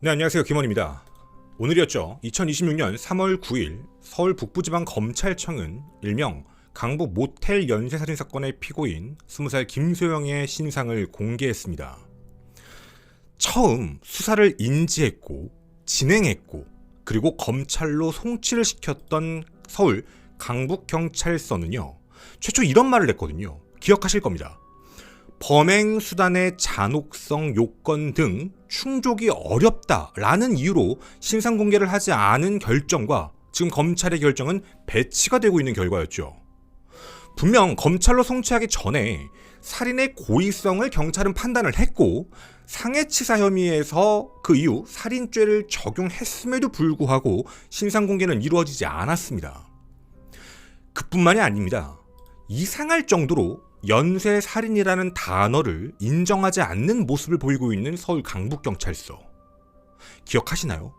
네, 안녕하세요. 김원입니다. 오늘이었죠. 2026년 3월 9일 서울 북부지방검찰청은 일명 강북 모텔 연쇄살인 사건의 피고인 20살 김소영의 신상을 공개했습니다. 처음 수사를 인지했고 진행했고 그리고 검찰로 송치를 시켰던 서울 강북경찰서는요, 최초 이런 말을 했거든요. 기억하실 겁니다. 범행 수단의 잔혹성 요건 등 충족이 어렵다라는 이유로 신상 공개를 하지 않은 결정과 지금 검찰의 결정은 배치가 되고 있는 결과였죠. 분명 검찰로 송치하기 전에 살인의 고의성을 경찰은 판단을 했고 상해치사 혐의에서 그 이후 살인죄를 적용했음에도 불구하고 신상 공개는 이루어지지 않았습니다. 그뿐만이 아닙니다. 이상할 정도로 연쇄살인이라는 단어를 인정하지 않는 모습을 보이고 있는 서울 강북경찰서. 기억하시나요?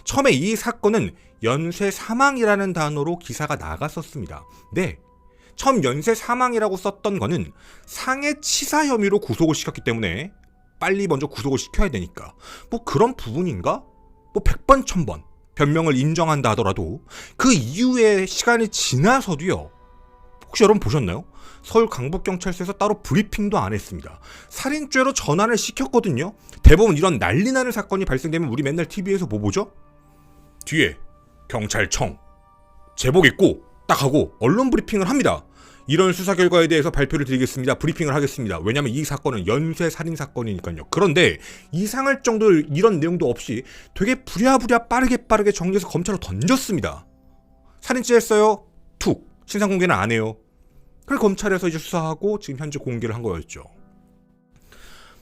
처음에 이 사건은 연쇄사망이라는 단어로 기사가 나갔었습니다. 네, 처음 연쇄사망이라고 썼던 거는 상해치사 혐의로 구속을 시켰기 때문에 빨리 먼저 구속을 시켜야 되니까 뭐 그런 부분인가? 뭐 100번 1000번 변명을 인정한다 하더라도 그 이후에 시간이 지나서도요, 혹시 여러분 보셨나요? 서울 강북경찰서에서 따로 브리핑도 안 했습니다. 살인죄로 전환을 시켰거든요. 대부분 이런 난리 나는 사건이 발생되면 우리 맨날 TV에서 뭐 보죠? 뒤에 경찰청 제복 입고 딱 하고 언론 브리핑을 합니다. 이런 수사 결과에 대해서 발표를 드리겠습니다. 브리핑을 하겠습니다. 왜냐하면 이 사건은 연쇄살인 사건이니까요. 그런데 이상할 정도로 이런 내용도 없이 되게 부랴부랴 빠르게 정리해서 검찰로 던졌습니다. 살인죄 했어요? 툭. 신상 공개는 안 해요. 그래서 검찰에서 이제 수사하고 지금 현재 공개를 한 거였죠.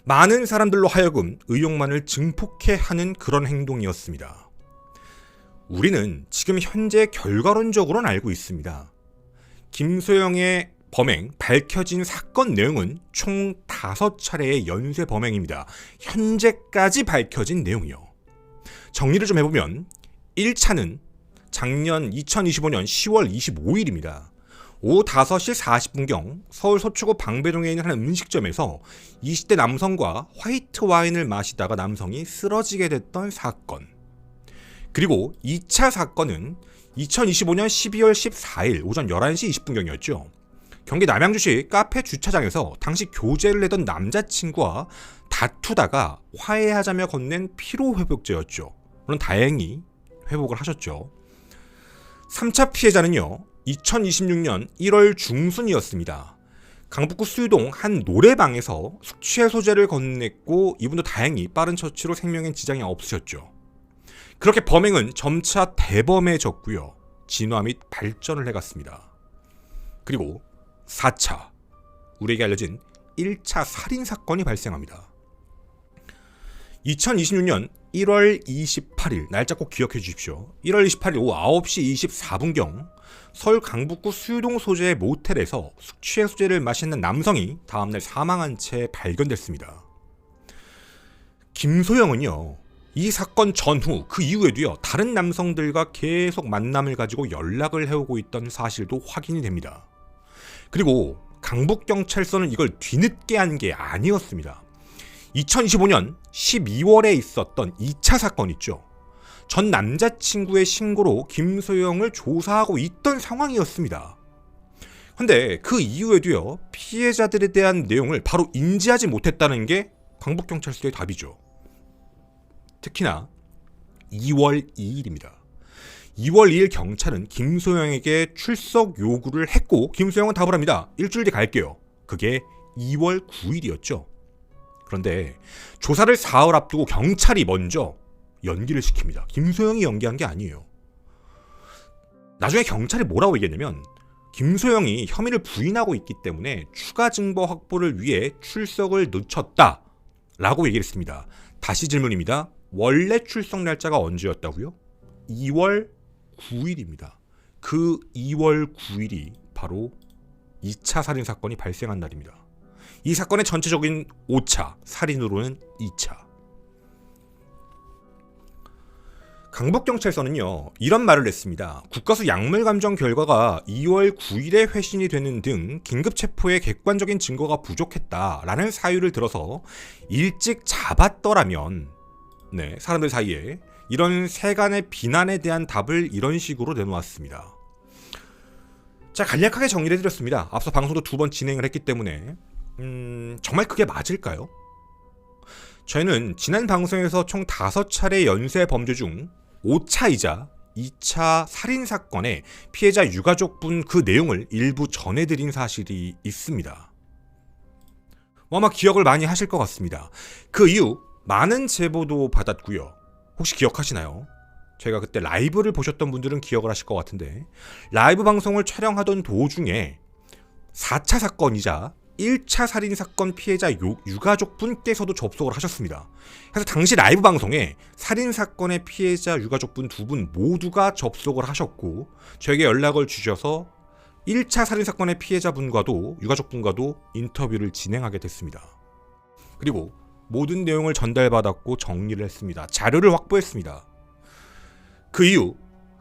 많은 사람들로 하여금 의혹만을 증폭해 하는 그런 행동이었습니다. 우리는 지금 현재 결과론적으로는 알고 있습니다. 김소영의 범행, 밝혀진 사건 내용은 총 5차례의 연쇄 범행입니다. 현재까지 밝혀진 내용이요. 정리를 좀 해보면 1차는 작년 2025년 10월 25일입니다. 오후 5시 40분경 서울 서초구 방배동에 있는 한 음식점에서 20대 남성과 화이트 와인을 마시다가 남성이 쓰러지게 됐던 사건. 그리고 2차 사건은 2025년 12월 14일 오전 11시 20분경이었죠. 경기 남양주시 카페 주차장에서 당시 교제를 하던 남자친구와 다투다가 화해하자며 건넨 피로회복제였죠. 물론 다행히 회복을 하셨죠. 3차 피해자는요, 2026년 1월 중순이었습니다. 강북구 수유동 한 노래방에서 숙취해소제를 건넸고 이분도 다행히 빠른 처치로 생명에 지장이 없으셨죠. 그렇게 범행은 점차 대범해졌고요. 진화 및 발전을 해갔습니다. 그리고 4차, 우리에게 알려진 1차 살인사건이 발생합니다. 2026년 1월 28일, 날짜 꼭 기억해 주십시오. 1월 28일 오후 9시 24분경 서울 강북구 수유동 소재의 모텔에서 숙취해소제를 마시는 남성이 다음날 사망한 채 발견됐습니다. 김소영은요, 이 사건 전후 그 이후에도요, 다른 남성들과 계속 만남을 가지고 연락을 해오고 있던 사실도 확인이 됩니다. 그리고 강북경찰서는 이걸 뒤늦게 한 게 아니었습니다. 2025년 12월에 있었던 2차 사건 있죠. 전 남자친구의 신고로 김소영을 조사하고 있던 상황이었습니다. 근데 그 이후에도요, 피해자들에 대한 내용을 바로 인지하지 못했다는 게 강북경찰서의 답이죠. 특히나 2월 2일입니다. 2월 2일 경찰은 김소영에게 출석 요구를 했고 김소영은 답을 합니다. 일주일 뒤 갈게요. 그게 2월 9일이었죠. 그런데 조사를 사흘 앞두고 경찰이 먼저 연기를 시킵니다. 김소영이 연기한 게 아니에요. 나중에 경찰이 뭐라고 얘기했냐면 김소영이 혐의를 부인하고 있기 때문에 추가 증거 확보를 위해 출석을 늦췄다 라고 얘기를 했습니다. 다시 질문입니다. 원래 출석 날짜가 언제였다고요? 2월 9일입니다. 그 2월 9일이 바로 2차 살인사건이 발생한 날입니다. 이 사건의 전체적인 5차, 살인으로는 2차. 강북경찰서는요, 이런 말을 했습니다. 국가수 약물 감정 결과가 2월 9일에 회신이 되는 등 긴급 체포에 객관적인 증거가 부족했다라는 사유를 들어서 일찍 잡았더라면 네, 사람들 사이에 이런 세간의 비난에 대한 답을 이런 식으로 내놓았습니다. 자, 간략하게 정리를 해드렸습니다. 앞서 방송도 2번 진행을 했기 때문에 정말 그게 맞을까요? 저희는 지난 방송에서 총 5차례 연쇄 범죄 중 5차이자 2차 살인사건의 피해자 유가족분 그 내용을 일부 전해드린 사실이 있습니다. 아마 기억을 많이 하실 것 같습니다. 그 이후 많은 제보도 받았고요. 혹시 기억하시나요? 저희가 그때 라이브를 보셨던 분들은 기억을 하실 것 같은데, 라이브 방송을 촬영하던 도중에 4차 사건이자 1차 살인사건 피해자 유가족분께서도 접속을 하셨습니다. 그래서 당시 라이브 방송에 살인사건의 피해자 유가족분 2분 모두가 접속을 하셨고, 저에게 연락을 주셔서 1차 살인사건의 피해자분과도 유가족분과도 인터뷰를 진행하게 됐습니다. 그리고 모든 내용을 전달받았고 정리를 했습니다. 자료를 확보했습니다. 그 이후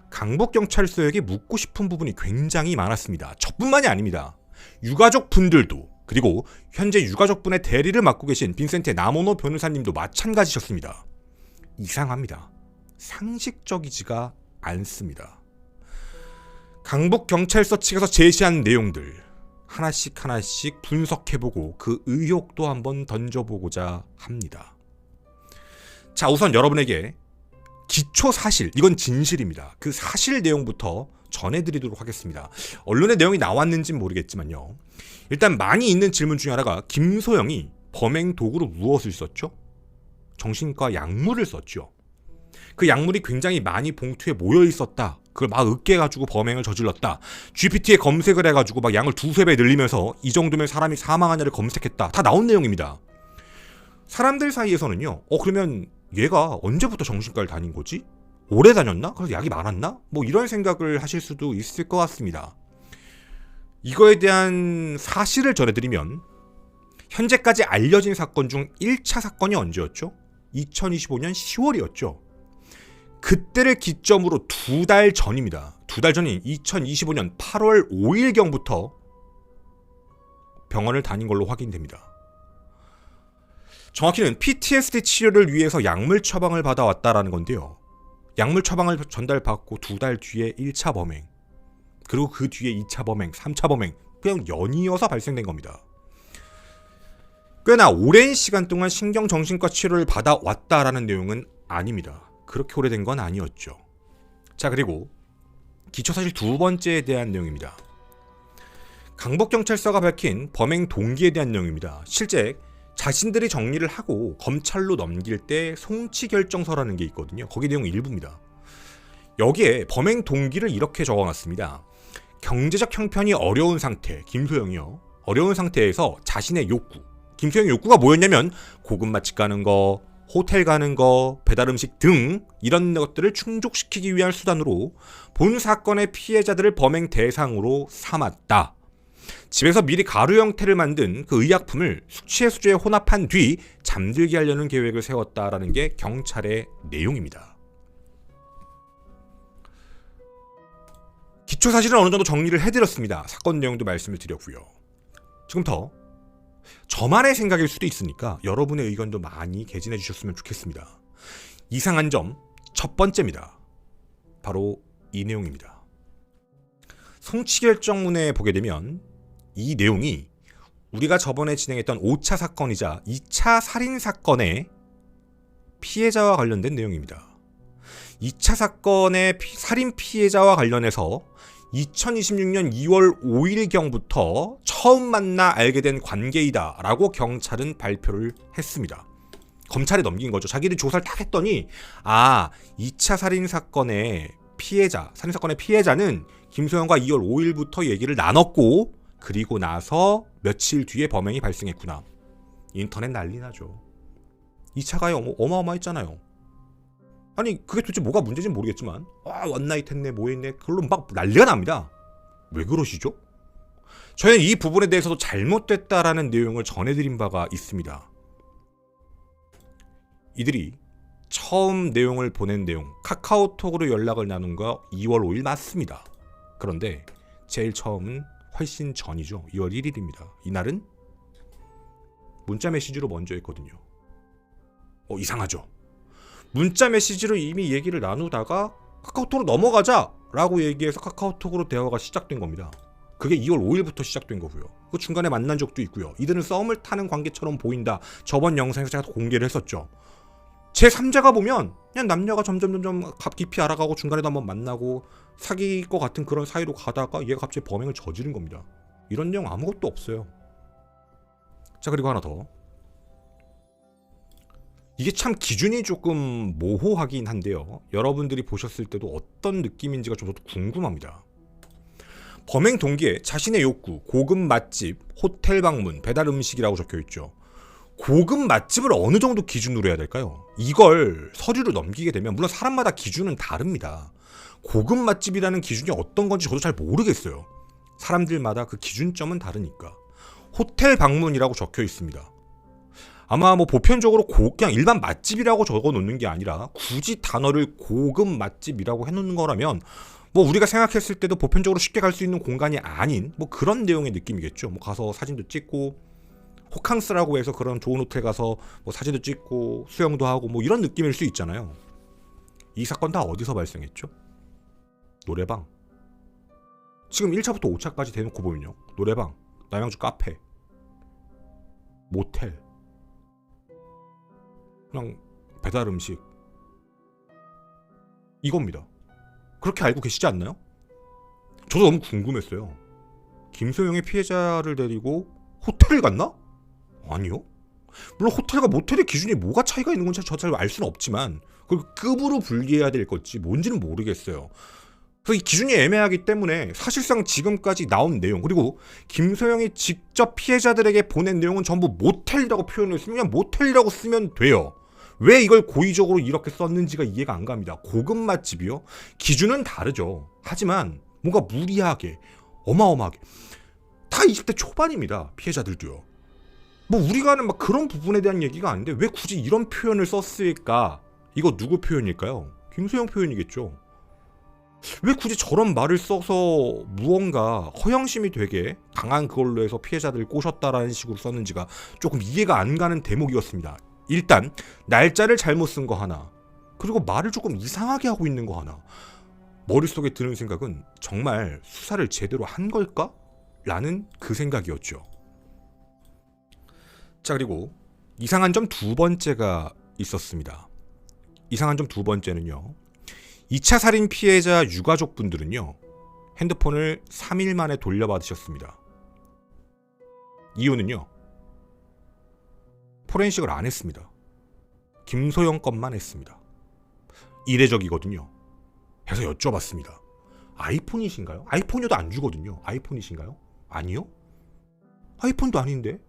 강북경찰서에게 묻고 싶은 부분이 굉장히 많았습니다. 저뿐만이 아닙니다. 유가족분들도, 그리고 현재 유가족분의 대리를 맡고 계신 빈센테 나모노 변호사님도 마찬가지셨습니다. 이상합니다. 상식적이지가 않습니다. 강북경찰서 측에서 제시한 내용들 하나씩 분석해보고 그 의혹도 한번 던져보고자 합니다. 자, 우선 여러분에게 기초 사실, 이건 진실입니다. 그 사실 내용부터 전해드리도록 하겠습니다. 언론의 내용이 나왔는지는 모르겠지만요. 일단 많이 있는 질문 중에 하나가 김소영이 범행 도구로 무엇을 썼죠? 정신과 약물을 썼죠. 그 약물이 굉장히 많이 봉투에 모여 있었다. 그걸 막 으깨가지고 범행을 저질렀다. GPT에 검색을 해가지고 막 양을 2~3배 늘리면서 이 정도면 사람이 사망하냐를 검색했다. 다 나온 내용입니다. 사람들 사이에서는요. 그러면 얘가 언제부터 정신과를 다닌 거지? 오래 다녔나? 그래서 약이 많았나? 뭐 이런 생각을 하실 수도 있을 것 같습니다. 이거에 대한 사실을 전해드리면, 현재까지 알려진 사건 중 1차 사건이 언제였죠? 2025년 10월이었죠. 그때를 기점으로 2달 전입니다. 2달 전인 2025년 8월 5일경부터 병원을 다닌 걸로 확인됩니다. 정확히는 PTSD 치료를 위해서 약물 처방을 받아왔다라는 건데요. 약물 처방을 전달받고 2달 뒤에 1차 범행, 그리고 그 뒤에 2차 범행, 3차 범행, 그냥 연이어서 발생된 겁니다. 꽤나 오랜 시간 동안 신경정신과 치료를 받아왔다라는 내용은 아닙니다. 그렇게 오래된 건 아니었죠. 자, 그리고 기초사실 2번째에 대한 내용입니다. 강북경찰서가 밝힌 범행 동기에 대한 내용입니다. 실제 자신들이 정리를 하고 검찰로 넘길 때 송치결정서라는 게 있거든요. 거기 내용 일부입니다. 여기에 범행 동기를 이렇게 적어놨습니다. 경제적 형편이 어려운 상태, 김소영이요. 어려운 상태에서 자신의 욕구, 김소영의 욕구가 뭐였냐면 고급 맛집 가는 거, 호텔 가는 거, 배달음식 등 이런 것들을 충족시키기 위한 수단으로 본 사건의 피해자들을 범행 대상으로 삼았다. 집에서 미리 가루 형태를 만든 그 의약품을 숙취해소제에 혼합한 뒤 잠들게 하려는 계획을 세웠다라는 게 경찰의 내용입니다. 기초 사실은 어느 정도 정리를 해드렸습니다. 사건 내용도 말씀을 드렸고요. 지금부터 저만의 생각일 수도 있으니까 여러분의 의견도 많이 개진해 주셨으면 좋겠습니다. 이상한 점 첫 번째입니다. 바로 이 내용입니다. 송치결정문에 보게 되면 이 내용이 우리가 저번에 진행했던 5차 사건이자 2차 살인사건의 피해자와 관련된 내용입니다. 2차 사건의 살인 피해자와 관련해서 2026년 2월 5일경부터 처음 만나 알게 된 관계이다 라고 경찰은 발표를 했습니다. 검찰에 넘긴 거죠. 자기들이 조사를 딱 했더니 2차 살인사건의 살인사건의 피해자는 김소영과 2월 5일부터 얘기를 나눴고, 그리고 나서 며칠 뒤에 범행이 발생했구나. 인터넷 난리 나죠. 2차 가해 어마어마했잖아요. 아니 그게 도대체 뭐가 문제인지 모르겠지만 원나잇 했네 뭐 했네 그걸로 막 난리가 납니다. 왜 그러시죠? 저희는 이 부분에 대해서도 잘못됐다라는 내용을 전해드린 바가 있습니다. 이들이 처음 내용을 보낸 내용, 카카오톡으로 연락을 나눈 거 2월 5일 맞습니다. 그런데 제일 처음은 훨씬 전이죠. 2월 1일입니다. 이날은 문자 메시지로 먼저 했거든요. 이상하죠. 문자 메시지로 이미 얘기를 나누다가 카카오톡으로 넘어가자 라고 얘기해서 카카오톡으로 대화가 시작된 겁니다. 그게 2월 5일부터 시작된 거고요. 그 중간에 만난 적도 있고요. 이들은 썸을 타는 관계처럼 보인다. 저번 영상에서 제가 공개를 했었죠. 제 3자가 보면 그냥 남녀가 점점 깊이 알아가고 중간에도 한번 만나고 사귈 것 같은 그런 사이로 가다가 얘가 갑자기 범행을 저지른 겁니다. 이런 내용 아무것도 없어요. 자, 그리고 하나 더. 이게 참 기준이 조금 모호하긴 한데요. 여러분들이 보셨을 때도 어떤 느낌인지가 좀 더 궁금합니다. 범행 동기에 자신의 욕구, 고급 맛집, 호텔 방문, 배달 음식이라고 적혀있죠. 고급 맛집을 어느 정도 기준으로 해야 될까요? 이걸 서류로 넘기게 되면 물론 사람마다 기준은 다릅니다. 고급 맛집이라는 기준이 어떤 건지 저도 잘 모르겠어요. 사람들마다 그 기준점은 다르니까. 호텔 방문이라고 적혀 있습니다. 아마 뭐 보편적으로 그냥 일반 맛집이라고 적어 놓는 게 아니라 굳이 단어를 고급 맛집이라고 해놓는 거라면 뭐 우리가 생각했을 때도 보편적으로 쉽게 갈 수 있는 공간이 아닌 뭐 그런 내용의 느낌이겠죠. 뭐 가서 사진도 찍고 호캉스라고 해서 그런 좋은 호텔 가서 뭐 사진도 찍고 수영도 하고 뭐 이런 느낌일 수 있잖아요. 이 사건 다 어디서 발생했죠? 노래방. 지금 1차부터 5차까지 대놓고 보면요. 노래방, 남양주 카페, 모텔, 그냥 배달 음식 이겁니다. 그렇게 알고 계시지 않나요? 저도 너무 궁금했어요. 김소영의 피해자를 데리고 호텔을 갔나? 아니요. 물론 호텔과 모텔의 기준이 뭐가 차이가 있는 건지 저 잘 알 수는 없지만 그걸 급으로 분리해야 될 건지 뭔지는 모르겠어요. 그래서 이 기준이 애매하기 때문에 사실상 지금까지 나온 내용 그리고 김소영이 직접 피해자들에게 보낸 내용은 전부 모텔이라고 표현을 했으면 그냥 모텔이라고 쓰면 돼요. 왜 이걸 고의적으로 이렇게 썼는지가 이해가 안 갑니다. 고급 맛집이요? 기준은 다르죠. 하지만 뭔가 무리하게 어마어마하게 다 20대 초반입니다. 피해자들도요. 뭐 우리가 하는 막 그런 부분에 대한 얘기가 아닌데 왜 굳이 이런 표현을 썼을까? 이거 누구 표현일까요? 김소영 표현이겠죠. 왜 굳이 저런 말을 써서 무언가 허영심이 되게 강한 그걸로 해서 피해자들을 꼬셨다라는 식으로 썼는지가 조금 이해가 안 가는 대목이었습니다. 일단 날짜를 잘못 쓴 거 하나 그리고 말을 조금 이상하게 하고 있는 거 하나 머릿속에 드는 생각은 정말 수사를 제대로 한 걸까? 라는 그 생각이었죠. 자, 그리고 이상한 점 두 번째가 있었습니다. 이상한 점 두 번째는요. 2차 살인 피해자 유가족분들은요. 핸드폰을 3일 만에 돌려받으셨습니다. 이유는요. 포렌식을 안 했습니다. 김소영 것만 했습니다. 이례적이거든요. 해서 여쭤봤습니다. 아이폰이신가요? 아이폰이어도 안 주거든요. 아이폰이신가요? 아니요? 아이폰도 아닌데?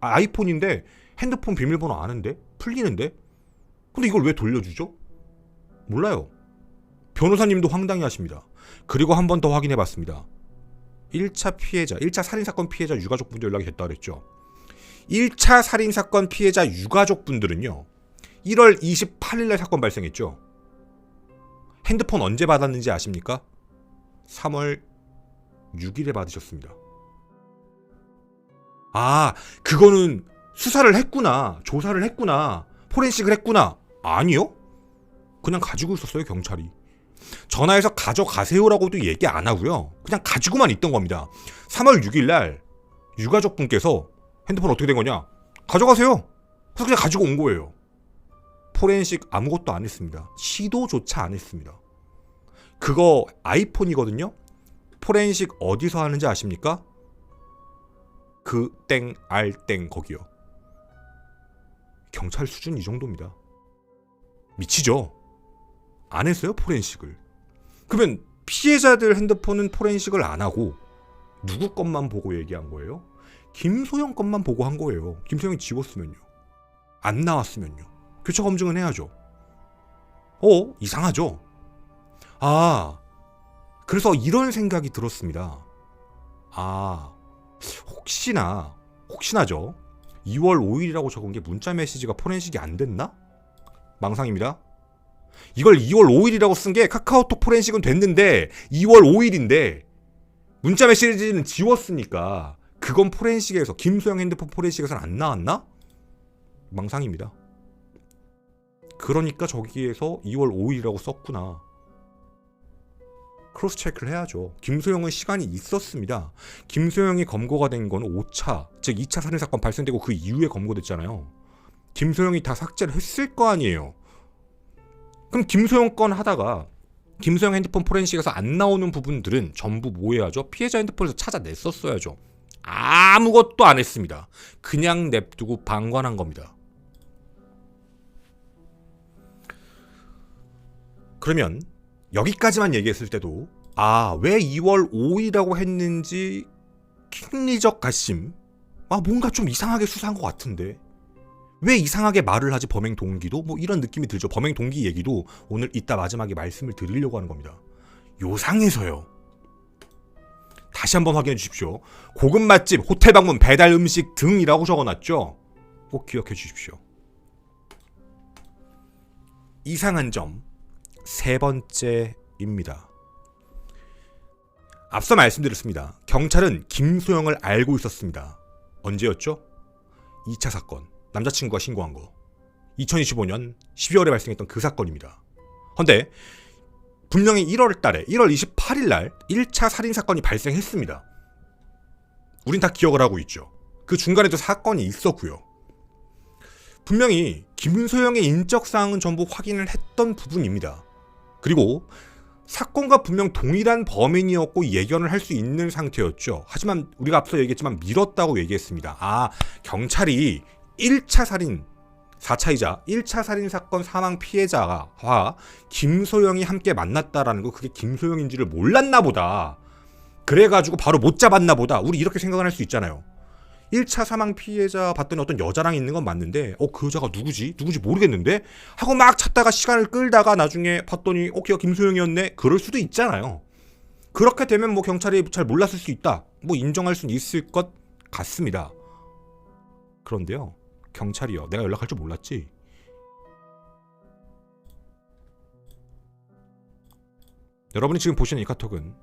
아이폰인데 핸드폰 비밀번호 아는데? 풀리는데? 근데 이걸 왜 돌려주죠? 몰라요. 변호사님도 황당해 하십니다. 그리고 한 번 더 확인해봤습니다. 1차 피해자, 1차 살인사건 피해자 유가족분들 연락이 됐다 그랬죠. 1차 살인사건 피해자 유가족분들은요. 1월 28일날 사건 발생했죠. 핸드폰 언제 받았는지 아십니까? 3월 6일에 받으셨습니다. 아, 그거는 수사를 했구나. 조사를 했구나. 포렌식을 했구나. 아니요. 그냥 가지고 있었어요, 경찰이. 전화해서 가져가세요라고도 얘기 안 하고요. 그냥 가지고만 있던 겁니다. 3월 6일날 유가족분께서 핸드폰 어떻게 된 거냐? 가져가세요. 그래서 그냥 가지고 온 거예요. 포렌식 아무것도 안 했습니다. 시도조차 안 했습니다. 그거 아이폰이거든요. 포렌식 어디서 하는지 아십니까? 그 땡 알 땡 거기요. 경찰 수준 이 정도입니다. 미치죠? 안 했어요, 포렌식을. 그러면 피해자들 핸드폰은 포렌식을 안 하고 누구 것만 보고 얘기한 거예요? 김소영 것만 보고 한 거예요. 김소영이 지웠으면요. 안 나왔으면요. 교차 검증은 해야죠. 이상하죠? 아, 그래서 이런 생각이 들었습니다. 아, 혹시나죠. 2월 5일이라고 적은 게 문자 메시지가 포렌식이 안 됐나? 망상입니다. 이걸 2월 5일이라고 쓴 게 카카오톡 포렌식은 됐는데 2월 5일인데 문자 메시지는 지웠으니까 그건 포렌식에서 김소영 핸드폰 포렌식에서는 안 나왔나? 망상입니다. 그러니까 저기에서 2월 5일이라고 썼구나. 크로스 체크를 해야죠. 김소영은 시간이 있었습니다. 김소영이 검거가 된 건 5차, 즉 2차 살인사건 발생되고 그 이후에 검거됐잖아요. 김소영이 다 삭제를 했을 거 아니에요. 그럼 김소영 건 하다가 김소영 핸드폰 포렌식에서 안 나오는 부분들은 전부 뭐 해야죠? 피해자 핸드폰에서 찾아냈었어야죠. 아무것도 안 했습니다. 그냥 냅두고 방관한 겁니다. 그러면 여기까지만 얘기했을 때도 왜 2월 5일이라고 했는지 킹리적 가심 뭔가 좀 이상하게 수사한 것 같은데 왜 이상하게 말을 하지 범행 동기도? 뭐 이런 느낌이 들죠. 범행 동기 얘기도 오늘 이따 마지막에 말씀을 드리려고 하는 겁니다. 요상해서요. 다시 한번 확인해 주십시오. 고급 맛집, 호텔 방문, 배달 음식 등이라고 적어놨죠. 꼭 기억해 주십시오. 이상한 점 세 번째입니다. 앞서 말씀드렸습니다. 경찰은 김소영을 알고 있었습니다. 언제였죠? 2차 사건. 남자친구가 신고한 거. 2025년 12월에 발생했던 그 사건입니다. 근데 분명히 1월 달에 1월 28일 날 1차 살인사건이 발생했습니다. 우린 다 기억을 하고 있죠. 그 중간에도 사건이 있었고요. 분명히 김소영의 인적사항은 전부 확인을 했던 부분입니다. 그리고 사건과 분명 동일한 범인이었고 예견을 할 수 있는 상태였죠. 하지만 우리가 앞서 얘기했지만 미뤘다고 얘기했습니다. 경찰이 1차 살인, 4차이자 1차 살인사건 사망 피해자와 김소영이 함께 만났다라는 거, 그게 김소영인지를 몰랐나 보다. 그래가지고 바로 못 잡았나 보다. 우리 이렇게 생각을 할 수 있잖아요. 1차 사망 피해자 봤더니 어떤 여자랑 있는 건 맞는데 그 여자가 누구지 모르겠는데 하고 막 찾다가 시간을 끌다가 나중에 봤더니 걔가 김소영이었네. 그럴 수도 있잖아요. 그렇게 되면 뭐 경찰이 잘 몰랐을 수 있다, 뭐 인정할 수는 있을 것 같습니다. 그런데요, 경찰이요, 내가 연락할 줄 몰랐지. 여러분이 지금 보시는 이 카톡은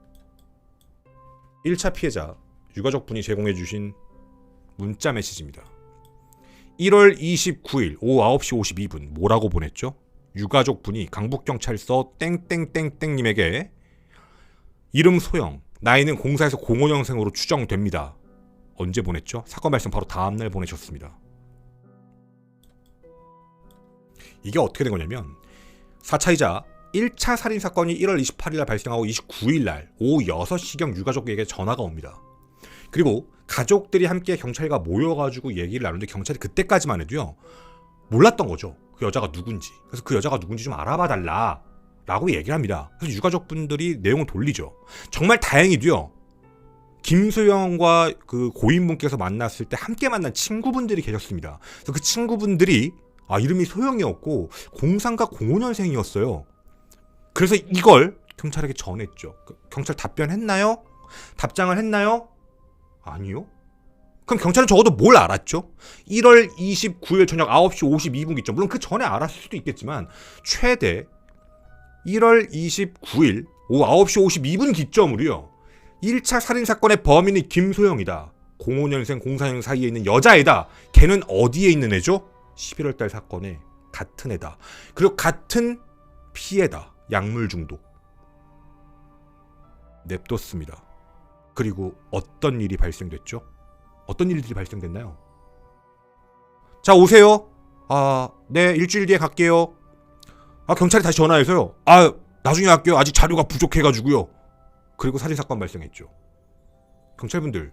1차 피해자 유가족분이 제공해주신 문자 메시지입니다. 1월 29일 오후 9시 52분 뭐라고 보냈죠? 유가족분이 강북경찰서 땡땡땡땡님에게 이름 소영, 나이는 04에서 05년생으로 추정됩니다. 언제 보냈죠? 사건 발생 바로 다음날 보내셨습니다. 이게 어떻게 된 거냐면 4차이자 1차 살인사건이 1월 28일날 발생하고 29일날 오후 6시경 유가족에게 전화가 옵니다. 그리고 가족들이 함께 경찰과 모여가지고 얘기를 나누는데 경찰이 그때까지만 해도요 몰랐던 거죠. 그 여자가 누군지. 그래서 그 여자가 누군지 좀 알아봐 달라 라고 얘기를 합니다. 그래서 유가족분들이 내용을 돌리죠. 정말 다행히도요, 김소영과 그 고인분께서 만났을 때 함께 만난 친구분들이 계셨습니다. 그래서 그 친구분들이 이름이 소영이었고 03과 05년생이었어요. 그래서 이걸 경찰에게 전했죠. 경찰 답변했나요? 답장을 했나요? 아니요. 그럼 경찰은 적어도 뭘 알았죠? 1월 29일 저녁 9시 52분 기점. 물론 그 전에 알았을 수도 있겠지만 최대 1월 29일 오후 9시 52분 기점으로요 1차 살인사건의 범인이 김소영이다. 05년생 04년 사이에 있는 여자애다. 걔는 어디에 있는 애죠? 11월달 사건의 같은 애다. 그리고 같은 피해다. 약물 중독. 냅뒀습니다. 그리고 어떤 일이 발생됐죠? 어떤 일들이 발생됐나요? 자, 오세요. 네, 일주일 뒤에 갈게요. 경찰이 다시 전화해서요. 나중에 갈게요. 아직 자료가 부족해가지고요. 그리고 살인사건 발생했죠. 경찰분들,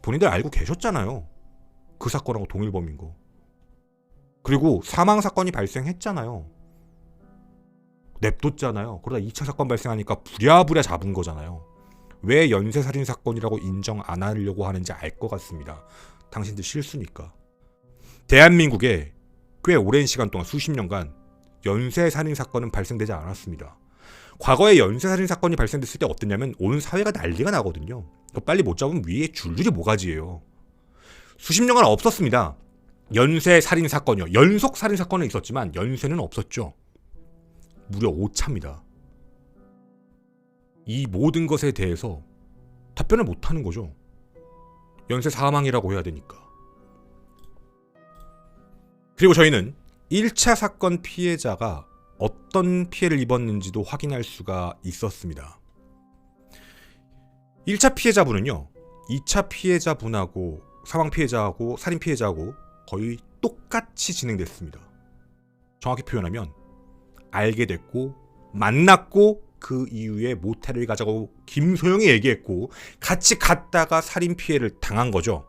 본인들 알고 계셨잖아요. 그 사건하고 동일범인 거. 그리고 사망사건이 발생했잖아요. 냅뒀잖아요. 그러다 2차 사건 발생하니까 부랴부랴 잡은 거잖아요. 왜 연쇄살인사건이라고 인정 안 하려고 하는지 알 것 같습니다. 당신들 실수니까. 대한민국에 꽤 오랜 시간 동안 수십 년간 연쇄살인사건은 발생되지 않았습니다. 과거에 연쇄살인사건이 발생됐을 때 어땠냐면 온 사회가 난리가 나거든요. 빨리 못 잡으면 위에 줄줄이 모가지예요. 수십 년간 없었습니다. 연쇄살인사건이요. 연속살인사건은 있었지만 연쇄는 없었죠. 무려 5차입니다. 이 모든 것에 대해서 답변을 못하는 거죠. 연쇄 사망이라고 해야 되니까. 그리고 저희는 1차 사건 피해자가 어떤 피해를 입었는지도 확인할 수가 있었습니다. 1차 피해자분은요, 2차 피해자분하고 사망 피해자하고 살인 피해자하고 거의 똑같이 진행됐습니다. 정확히 표현하면 알게 됐고 만났고 그 이후에 모텔을 가자고 김소영이 얘기했고 같이 갔다가 살인 피해를 당한 거죠.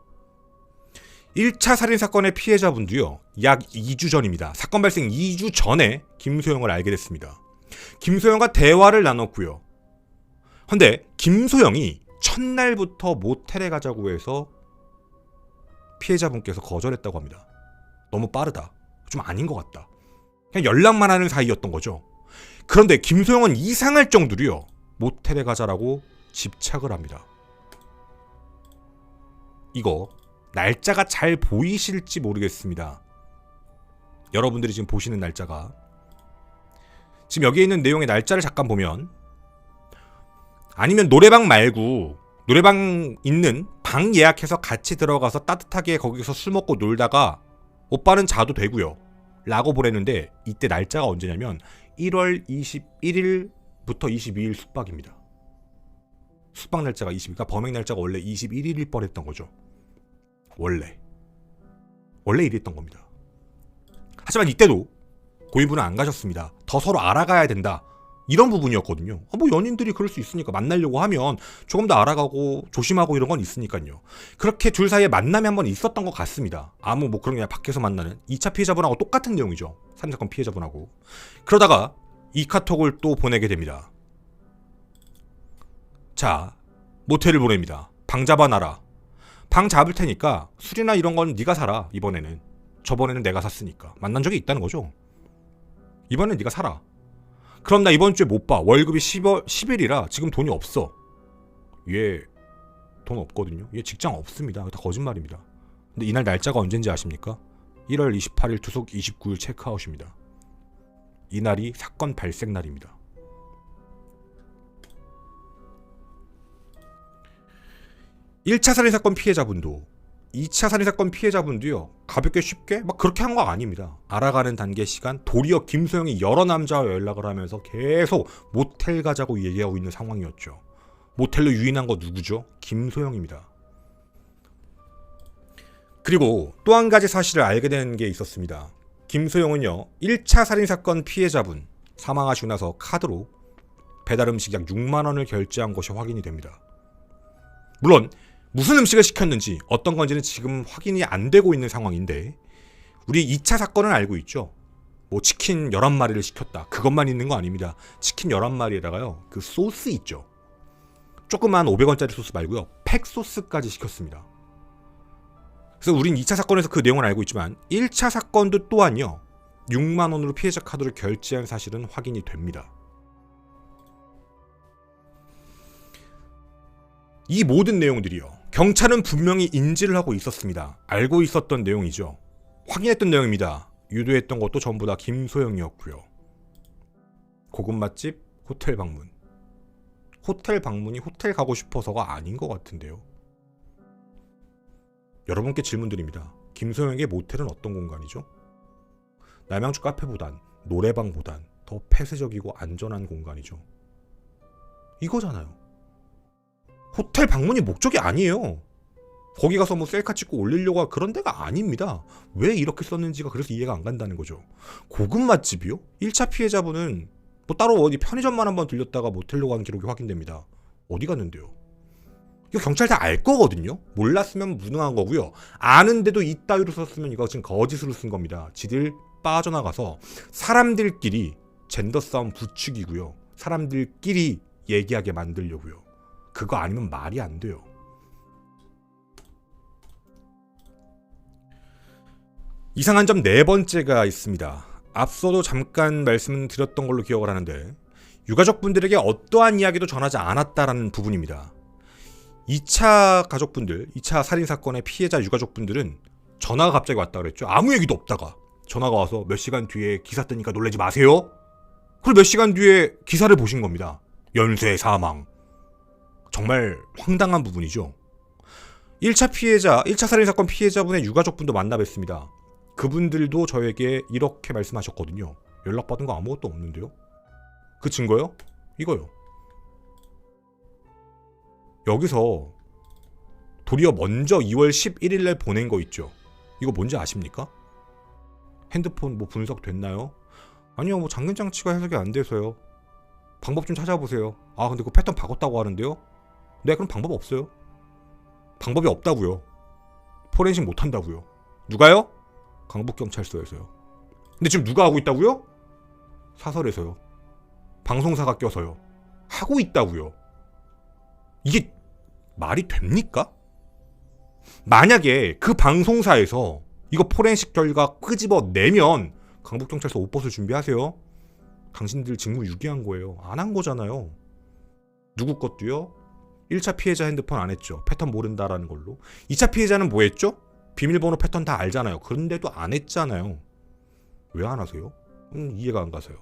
1차 살인사건의 피해자분도요, 약 2주 전입니다. 사건 발생 2주 전에 김소영을 알게 됐습니다. 김소영과 대화를 나눴고요. 근데 김소영이 첫날부터 모텔에 가자고 해서 피해자분께서 거절했다고 합니다. 너무 빠르다. 좀 아닌 것 같다. 그냥 연락만 하는 사이였던 거죠. 그런데 김소영은 이상할 정도로요, 모텔에 가자라고 집착을 합니다. 이거 날짜가 잘 보이실지 모르겠습니다. 여러분들이 지금 보시는 날짜가, 지금 여기에 있는 내용의 날짜를 잠깐 보면, 아니면 노래방 말고 노래방 있는 방 예약해서 같이 들어가서 따뜻하게 거기서 술 먹고 놀다가 오빠는 자도 되고요 라고 보냈는데, 이때 날짜가 언제냐면 1월 21일부터 22일 숙박입니다. 숙박 날짜가 20일, 그러니까 범행 날짜가 원래 21일일 뻔했던 거죠. 원래 이랬던 겁니다. 하지만 이때도 고인분은 안 가셨습니다. 더 서로 알아가야 된다, 이런 부분이었거든요. 뭐 연인들이 그럴 수 있으니까 만나려고 하면 조금 더 알아가고 조심하고 이런 건 있으니까요. 그렇게 둘 사이에 만남이 한번 있었던 것 같습니다. 아무 뭐 그런 게 밖에서 만나는 2차 피해자분하고 똑같은 내용이죠. 살인사건 피해자분하고. 그러다가 이 카톡을 또 보내게 됩니다. 자, 모텔을 보냅니다. 방 잡아놔라. 방 잡을 테니까 술이나 이런 건 네가 사라. 이번에는. 저번에는 내가 샀으니까. 만난 적이 있다는 거죠. 이번엔 네가 사라. 그럼 나 이번 주에 못 봐. 월급이 10일이라 지금 돈이 없어. 얘 돈 없거든요. 얘 직장 없습니다. 다 거짓말입니다. 근데 이날 날짜가 언젠지 아십니까? 1월 28일 투석 29일 체크아웃입니다. 이날이 사건 발생 날입니다. (1차) 살인사건 피해자분도 2차 살인사건 피해자분도요, 가볍게 쉽게 막 그렇게 한 거 아닙니다. 알아가는 단계 시간, 도리어 김소영이 여러 남자와 연락을 하면서 계속 모텔 가자고 얘기하고 있는 상황이었죠. 모텔로 유인한 거 누구죠? 김소영입니다. 그리고 또 한 가지 사실을 알게 된 게 있었습니다. 김소영은요, 1차 살인사건 피해자분 사망하시고 나서 카드로 배달음식 약 6만 원을 결제한 것이 확인이 됩니다. 물론 무슨 음식을 시켰는지 어떤 건지는 지금 확인이 안 되고 있는 상황인데, 우리 2차 사건은 알고 있죠. 뭐 치킨 11마리를 시켰다, 그것만 있는 거 아닙니다. 치킨 11마리에다가요 그 소스 있죠, 조그만 500원짜리 소스 말고요 팩 소스까지 시켰습니다. 그래서 우린 2차 사건에서 그 내용을 알고 있지만 1차 사건도 또한요 6만 원으로 피해자 카드를 결제한 사실은 확인이 됩니다. 이 모든 내용들이요, 경찰은 분명히 인지를 하고 있었습니다. 알고 있었던 내용이죠. 확인했던 내용입니다. 유도했던 것도 전부 다 김소영이었고요. 고급 맛집, 호텔 방문. 호텔 방문이 호텔 가고 싶어서가 아닌 것 같은데요. 여러분께 질문드립니다. 김소영에게 모텔은 어떤 공간이죠? 남양주 카페보단, 노래방보단 더 폐쇄적이고 안전한 공간이죠. 이거잖아요. 호텔 방문이 목적이 아니에요. 거기 가서 뭐 셀카 찍고 올리려고 그런 데가 아닙니다. 왜 이렇게 썼는지가 그래서 이해가 안 간다는 거죠. 고급 맛집이요? 1차 피해자분은 뭐 따로 어디 편의점만 한번 들렸다가 모텔로 간 기록이 확인됩니다. 어디 갔는데요? 이거 경찰 다 알 거거든요. 몰랐으면 무능한 거고요. 아는데도 이따위로 썼으면 이거 지금 거짓으로 쓴 겁니다. 지들 빠져나가서 사람들끼리 젠더 싸움 부추기고요. 사람들끼리 얘기하게 만들려고요. 그거 아니면 말이 안 돼요. 이상한 점 네 번째가 있습니다. 앞서도 잠깐 말씀드렸던 걸로 기억을 하는데, 유가족분들에게 어떠한 이야기도 전하지 않았다라는 부분입니다. 2차 가족분들, 2차 살인사건의 피해자 유가족분들은 전화가 갑자기 왔다 그랬죠. 아무 얘기도 없다가 전화가 와서 몇 시간 뒤에 기사 뜨니까 놀라지 마세요. 그리고 몇 시간 뒤에 기사를 보신 겁니다. 연쇄 사망. 정말 황당한 부분이죠. 1차 피해자, 1차 살인사건 피해자분의 유가족분도 만나 뵀습니다. 그분들도 저에게 이렇게 말씀하셨거든요. 연락받은 거 아무것도 없는데요. 그 증거요? 이거요. 여기서 도리어 먼저 2월 11일 날 보낸 거 있죠. 이거 뭔지 아십니까? 핸드폰 뭐 분석됐나요? 아니요, 뭐 잠금 장치가 해석이 안 돼서요. 방법 좀 찾아보세요. 아, 근데 그 패턴 바꿨다고 하는데요? 네, 그럼 방법 없어요. 방법이 없다고요. 포렌식 못 한다고요. 누가요? 강북경찰서에서요. 근데 지금 누가 하고 있다고요? 사설에서요. 방송사가 껴서요. 하고 있다고요. 이게 말이 됩니까? 만약에 그 방송사에서 이거 포렌식 결과 끄집어내면 강북경찰서 옷벗을 준비하세요. 당신들 직무 유기한 거예요. 안 한 거잖아요. 누구 것도요? 1차 피해자 핸드폰 안 했죠. 패턴 모른다라는 걸로. 2차 피해자는 뭐 했죠? 비밀번호 패턴 다 알잖아요. 그런데도 안 했잖아요. 왜 안 하세요? 이해가 안 가서요.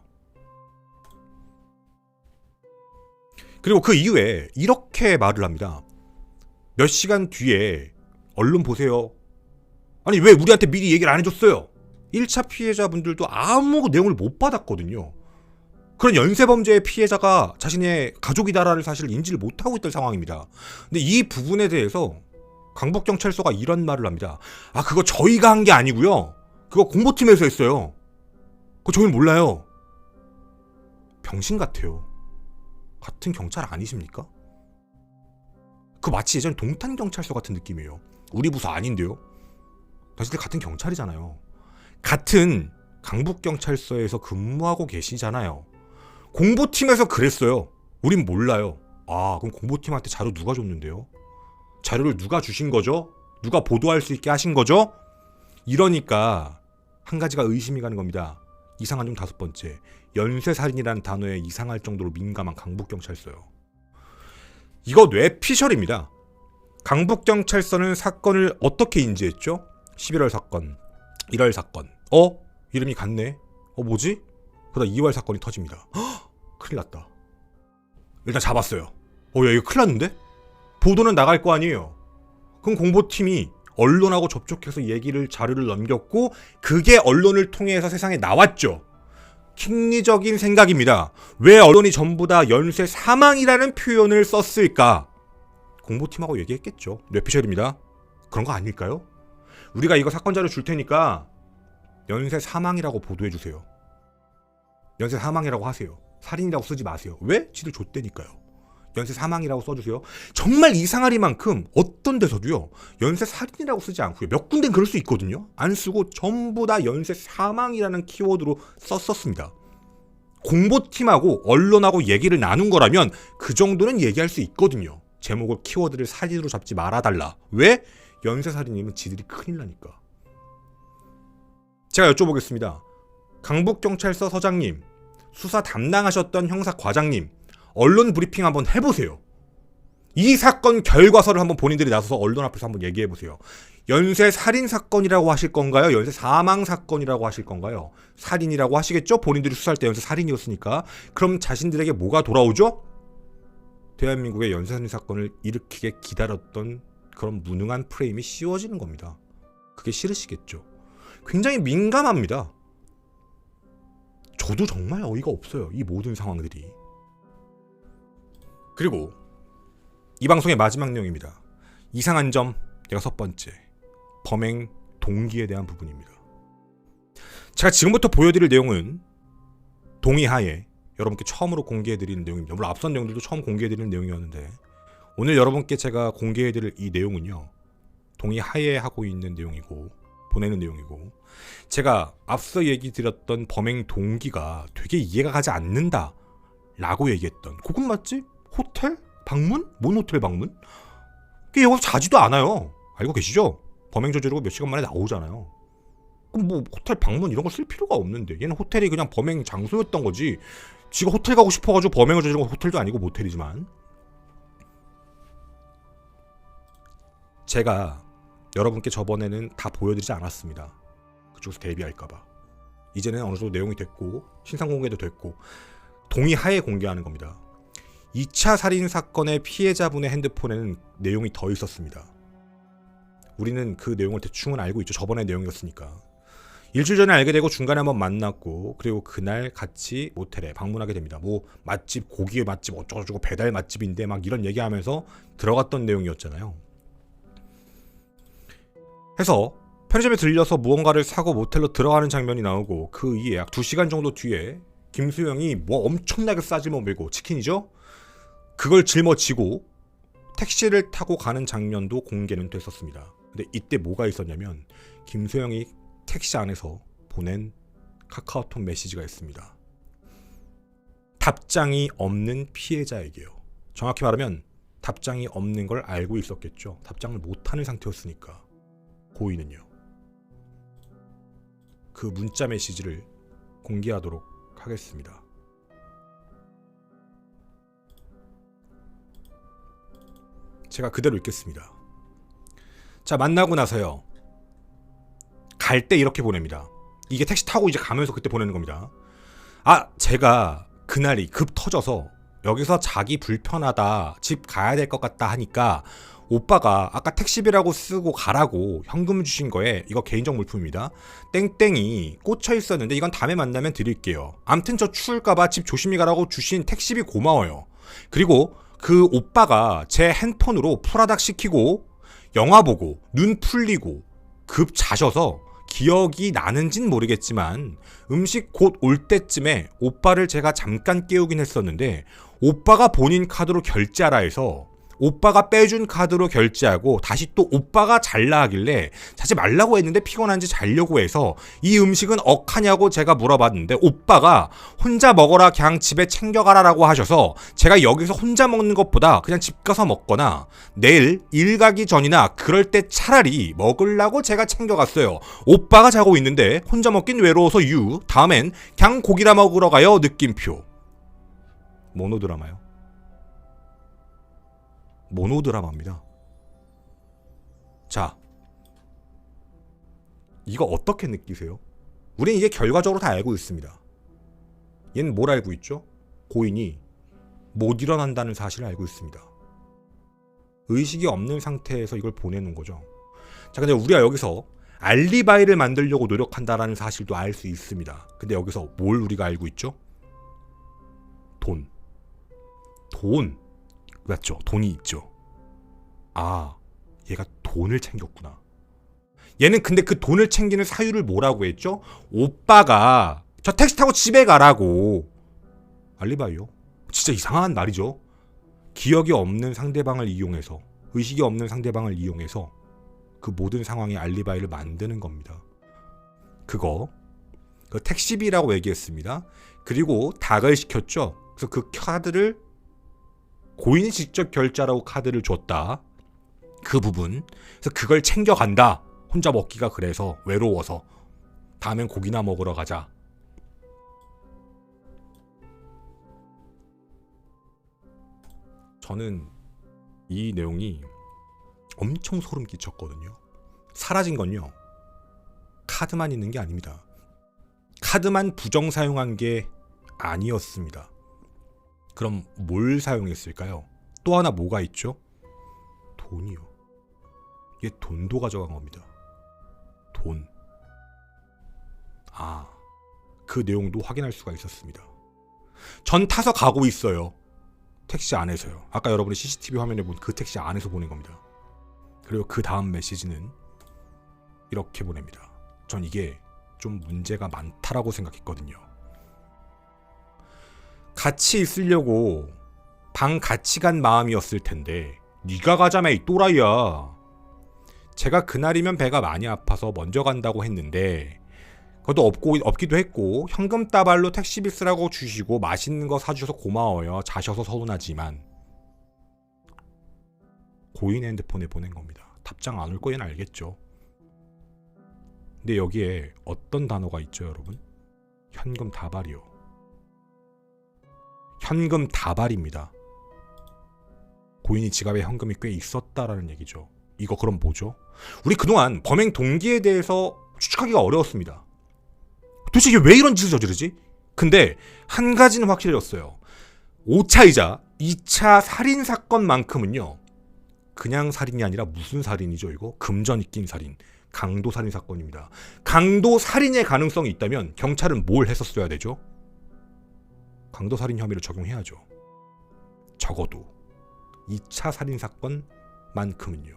그리고 그 이후에 이렇게 말을 합니다. 몇 시간 뒤에 언론 보세요. 아니, 왜 우리한테 미리 얘기를 안 해줬어요? 1차 피해자분들도 아무 내용을 못 받았거든요. 그런 연쇄범죄의 피해자가 자신의 가족이다라는 사실을 인지를 못하고 있던 상황입니다. 근데 이 부분에 대해서 강북경찰서가 이런 말을 합니다. 아, 그거 저희가 한 게 아니고요. 그거 공보팀에서 했어요. 그거 저희는 몰라요. 병신 같아요. 같은 경찰 아니십니까? 그 마치 예전 동탄경찰서 같은 느낌이에요. 우리 부서 아닌데요. 당신들 같은 경찰이잖아요. 같은 강북경찰서에서 근무하고 계시잖아요. 공보팀에서 그랬어요. 우린 몰라요. 아, 그럼 공보팀한테 자료 누가 줬는데요? 자료를 누가 주신 거죠? 누가 보도할 수 있게 하신 거죠? 이러니까 한 가지가 의심이 가는 겁니다. 이상한 점 5번째. 연쇄살인이라는 단어에 이상할 정도로 민감한 강북경찰서요. 이거 뇌피셜입니다. 강북경찰서는 사건을 어떻게 인지했죠? 11월 사건, 1월 사건. 이름이 같네. 뭐지? 그러다 2월 사건이 터집니다. 큰일 났다. 일단 잡았어요. 야, 이거 큰일 났는데? 보도는 나갈 거 아니에요. 그럼 공보팀이 언론하고 접촉해서 자료를 넘겼고, 그게 언론을 통해서 세상에 나왔죠. 킹리적인 생각입니다. 왜 언론이 전부 다 연쇄 사망이라는 표현을 썼을까? 공보팀하고 얘기했겠죠. 뇌피셜입니다. 그런 거 아닐까요? 우리가 이거 사건 자료 줄 테니까 연쇄 사망이라고 보도해주세요. 연쇄 사망이라고 하세요. 살인이라고 쓰지 마세요. 왜? 지들 좆대니까요. 연쇄 사망이라고 써주세요. 정말 이상하리만큼 어떤 데서도요, 연쇄 살인이라고 쓰지 않고요. 몇 군데는 그럴 수 있거든요. 안 쓰고 전부 다 연쇄 사망이라는 키워드로 썼었습니다. 공보팀하고 언론하고 얘기를 나눈 거라면 그 정도는 얘기할 수 있거든요. 제목을 키워드를 살인으로 잡지 말아달라. 왜? 연쇄 살인이면 지들이 큰일 나니까. 제가 여쭤보겠습니다. 강북경찰서 서장님, 수사 담당하셨던 형사과장님, 언론 브리핑 한번 해보세요. 이 사건 결과서를 한번 본인들이 나서서 언론 앞에서 한번 얘기해보세요. 연쇄 살인 사건이라고 하실 건가요? 연쇄 사망 사건이라고 하실 건가요? 살인이라고 하시겠죠? 본인들이 수사할 때 연쇄 살인이었으니까. 그럼 자신들에게 뭐가 돌아오죠? 대한민국의 연쇄 살인 사건을 일으키게 기다렸던 그런 무능한 프레임이 씌워지는 겁니다. 그게 싫으시겠죠? 굉장히 민감합니다. 저도 정말 어이가 없어요. 이 모든 상황들이. 그리고 이 방송의 마지막 내용입니다. 이상한 점 6번째. 범행 동기에 대한 부분입니다. 제가 지금부터 보여드릴 내용은 동의하에 여러분께 처음으로 공개해드리는 내용입니다. 물론 앞선 내용들도 처음 공개해드리는 내용이었는데, 오늘 여러분께 제가 공개해드릴 이 내용은요, 동의하에 하고 있는 내용이고 보내는 내용이고, 제가 앞서 얘기 드렸던 범행 동기가 되게 이해가 가지 않는다 라고 얘기했던, 그건 맞지? 호텔? 방문? 뭔 호텔 방문? 그게 여기서 자지도 않아요. 알고 계시죠? 범행 저지르고 몇 시간 만에 나오잖아요. 그럼 뭐 호텔 방문 이런 거 쓸 필요가 없는데, 얘는 호텔이 그냥 범행 장소였던 거지, 지가 호텔 가고 싶어가지고 범행을 저지른 건 호텔도 아니고 모텔이지만. 제가 여러분께 저번에는 다 보여드리지 않았습니다. 그쪽에서 대비할까봐. 이제는 어느 정도 내용이 됐고 신상 공개도 됐고 동의하에 공개하는 겁니다. 2차 살인 사건의 피해자분의 핸드폰에는 내용이 더 있었습니다. 우리는 그 내용을 대충은 알고 있죠. 저번의 내용이었으니까. 일주일 전에 알게 되고 중간에 한번 만났고 그리고 그날 같이 모텔에 방문하게 됩니다. 뭐 맛집, 고기 맛집 어쩌고저쩌고 배달 맛집인데 막 이런 얘기하면서 들어갔던 내용이었잖아요. 해서 편의점에 들려서 무언가를 사고 모텔로 들어가는 장면이 나오고 그 이에 약 2시간 정도 뒤에 김수영이 뭐 엄청나게 싸질러 밀고 치킨이죠? 그걸 짊어지고 택시를 타고 가는 장면도 공개는 됐었습니다. 근데 이때 뭐가 있었냐면 김수영이 택시 안에서 보낸 카카오톡 메시지가 있습니다. 답장이 없는 피해자에게요. 정확히 말하면 답장이 없는 걸 알고 있었겠죠. 답장을 못하는 상태였으니까. 고인은요. 그 문자 메시지를 공개하도록 하겠습니다. 제가 그대로 읽겠습니다. 자, 만나고 나서요. 갈 때 이렇게 보냅니다. 이게 택시 타고 이제 가면서 그때 보내는 겁니다. 아, 제가 그날이 급 터져서 여기서 자기 불편하다, 집 가야 될 것 같다 하니까 오빠가 아까 택시비라고 쓰고 가라고 현금 주신 거에 이거 개인적 물품입니다. 땡땡이 꽂혀 있었는데 이건 다음에 만나면 드릴게요. 암튼 저 추울까봐 집 조심히 가라고 주신 택시비 고마워요. 그리고 그 오빠가 제 핸폰으로 풀아닥 시키고 영화 보고 눈 풀리고 급 자셔서 기억이 나는진 모르겠지만 음식 곧 올 때쯤에 오빠를 제가 잠깐 깨우긴 했었는데 오빠가 본인 카드로 결제하라 해서 오빠가 빼준 카드로 결제하고 다시 또 오빠가 잘라 하길래 자지 말라고 했는데 피곤한지 자려고 해서 이 음식은 억하냐고 제가 물어봤는데 오빠가 혼자 먹어라 그냥 집에 챙겨가라라고 하셔서 제가 여기서 혼자 먹는 것보다 그냥 집 가서 먹거나 내일 일 가기 전이나 그럴 때 차라리 먹으려고 제가 챙겨갔어요. 오빠가 자고 있는데 혼자 먹긴 외로워서 다음엔 그냥 고기나 먹으러 가요 느낌표. 모노드라마요. 모노드라마입니다. 자, 이거 어떻게 느끼세요? 우린 이게 결과적으로 다 알고 있습니다. 얘는 뭘 알고 있죠? 고인이 못 일어난다는 사실을 알고 있습니다. 의식이 없는 상태에서 이걸 보내는 거죠. 자, 근데 우리가 여기서 알리바이를 만들려고 노력한다라는 사실도 알 수 있습니다. 근데 여기서 뭘 우리가 알고 있죠? 돈. 맞죠? 돈이 있죠. 아, 얘가 돈을 챙겼구나. 얘는 근데 그 돈을 챙기는 사유를 뭐라고 했죠? 오빠가 저 택시 타고 집에 가라고. 알리바이요? 진짜 이상한 말이죠. 기억이 없는 상대방을 이용해서, 의식이 없는 상대방을 이용해서 그 모든 상황에 알리바이를 만드는 겁니다. 그 택시비라고 얘기했습니다. 그리고 닭을 시켰죠. 그래서 그 카드를 고인이 직접 결제하라고 카드를 줬다. 그 부분. 그래서 그걸 챙겨간다. 혼자 먹기가 그래서 외로워서. 다음엔 고기나 먹으러 가자. 저는 이 내용이 엄청 소름 끼쳤거든요. 사라진 건요. 카드만 있는 게 아닙니다. 카드만 부정 사용한 게 아니었습니다. 그럼 뭘 사용했을까요? 또 하나 뭐가 있죠? 돈이요. 얘 돈도 가져간 겁니다. 돈. 아, 그 내용도 확인할 수가 있었습니다. 전 타서 가고 있어요. 택시 안에서요. 아까 여러분이 CCTV 화면에 본 그 택시 안에서 보낸 겁니다. 그리고 그 다음 메시지는 이렇게 보냅니다. 전 이게 좀 문제가 많다라고 생각했거든요. 같이 있으려고 방 같이 간 마음이었을 텐데 네가 가자며 이 또라이야. 제가 그날이면 배가 많이 아파서 먼저 간다고 했는데 그것도 없기도 했고 현금 따발로 택시비 쓰라고 주시고 맛있는 거 사주셔서 고마워요. 자셔서 서운하지만 고인 핸드폰에 보낸 겁니다. 답장 안 올 거는 알겠죠. 근데 여기에 어떤 단어가 있죠 여러분? 현금 다발이요. 현금 다발입니다. 고인이 지갑에 현금이 꽤 있었다라는 얘기죠. 이거 그럼 뭐죠? 우리 그동안 범행 동기에 대해서 추측하기가 어려웠습니다. 도대체 이게 왜 이런 짓을 저지르지? 근데 한 가지는 확실해졌어요. 5차이자 2차 살인 사건만큼은요. 그냥 살인이 아니라 무슨 살인이죠 이거? 금전 입긴 살인. 강도살인 사건입니다. 강도살인의 가능성이 있다면 경찰은 뭘 했었어야 되죠? 강도살인 혐의를 적용해야죠. 적어도 2차 살인 사건만큼은요.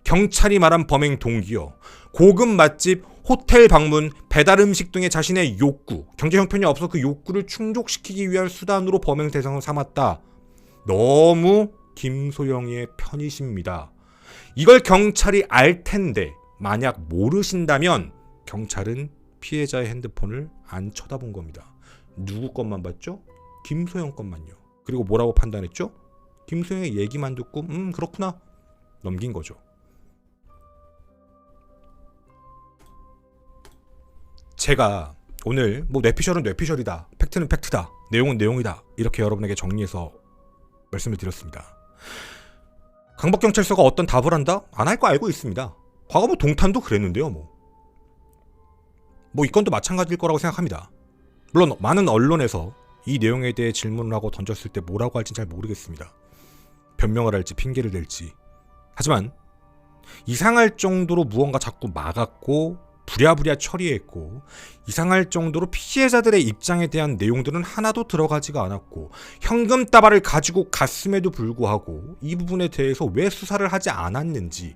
경찰이 말한 범행 동기요. 고급 맛집, 호텔 방문, 배달 음식 등의 자신의 욕구, 경제 형편이 없어 그 욕구를 충족시키기 위한 수단으로 범행 대상을 삼았다. 너무 김소영의 편이십니다. 이걸 경찰이 알 텐데 만약 모르신다면 경찰은 피해자의 핸드폰을 안 쳐다본 겁니다. 누구 것만 봤죠? 김소영 것만요. 그리고 뭐라고 판단했죠? 김소영의 얘기만 듣고 그렇구나 넘긴 거죠. 제가 오늘 뇌피셜은 뇌피셜이다, 팩트는 팩트다, 내용은 내용이다 이렇게 여러분에게 정리해서 말씀을 드렸습니다. 강북경찰서가 어떤 답을 한다? 안 할 거 알고 있습니다. 과거 동탄도 그랬는데요. 이 건도 마찬가지일 거라고 생각합니다. 물론 많은 언론에서 이 내용에 대해 질문을 하고 던졌을 때 뭐라고 할진 잘 모르겠습니다. 변명을 할지 핑계를 댈지. 하지만 이상할 정도로 무언가 자꾸 막았고 부랴부랴 처리했고 이상할 정도로 피해자들의 입장에 대한 내용들은 하나도 들어가지가 않았고 현금 따발을 가지고 갔음에도 불구하고 이 부분에 대해서 왜 수사를 하지 않았는지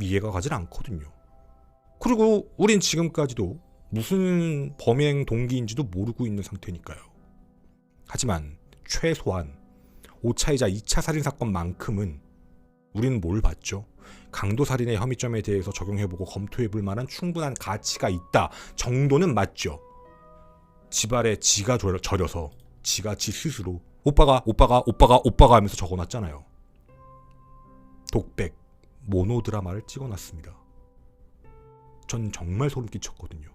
이해가 가질 않거든요. 그리고 우린 지금까지도 무슨 범행 동기인지도 모르고 있는 상태니까요. 하지만 최소한 5차이자 2차 살인사건만큼은 우리는 뭘 봤죠? 강도살인의 혐의점에 대해서 적용해보고 검토해볼 만한 충분한 가치가 있다 정도는 맞죠. 지발에 지가 절여서 지가 지 스스로 오빠가 하면서 적어놨잖아요. 독백, 모노드라마를 찍어놨습니다. 전 정말 소름 끼쳤거든요.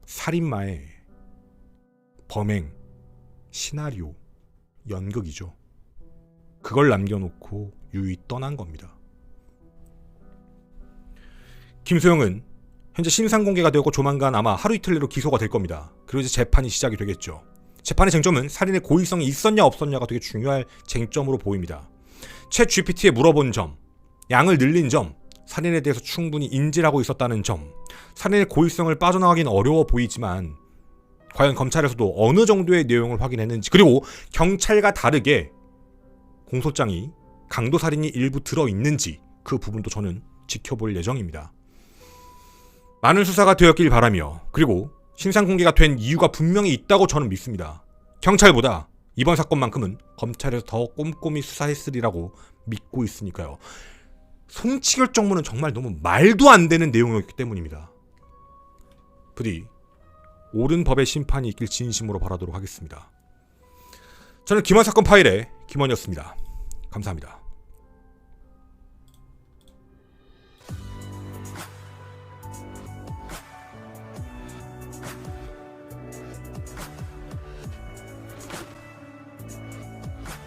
살인마의 범행, 시나리오, 연극이죠. 그걸 남겨놓고 유유히 떠난 겁니다. 김소영은 현재 신상 공개가 되고 조만간 아마 하루 이틀 내로 기소가 될 겁니다. 그리고 이제 재판이 시작이 되겠죠. 재판의 쟁점은 살인의 고의성이 있었냐 없었냐가 되게 중요할 쟁점으로 보입니다. 챗 GPT에 물어본 점, 양을 늘린 점, 살인에 대해서 충분히 인지를 하고 있었다는 점, 살인의 고의성을 빠져나가긴 어려워 보이지만 과연 검찰에서도 어느 정도의 내용을 확인했는지, 그리고 경찰과 다르게 공소장이 강도살인이 일부 들어있는지 그 부분도 저는 지켜볼 예정입니다. 많은 수사가 되었길 바라며, 그리고 신상 공개가 된 이유가 분명히 있다고 저는 믿습니다. 경찰보다 이번 사건만큼은 검찰에서 더 꼼꼼히 수사했으리라고 믿고 있으니까요. 송치결정문은 정말 너무 말도 안 되는 내용이었기 때문입니다. 부디 옳은 법의 심판이 있길 진심으로 바라도록 하겠습니다. 저는 김원 사건 파일의 김원이었습니다. 감사합니다.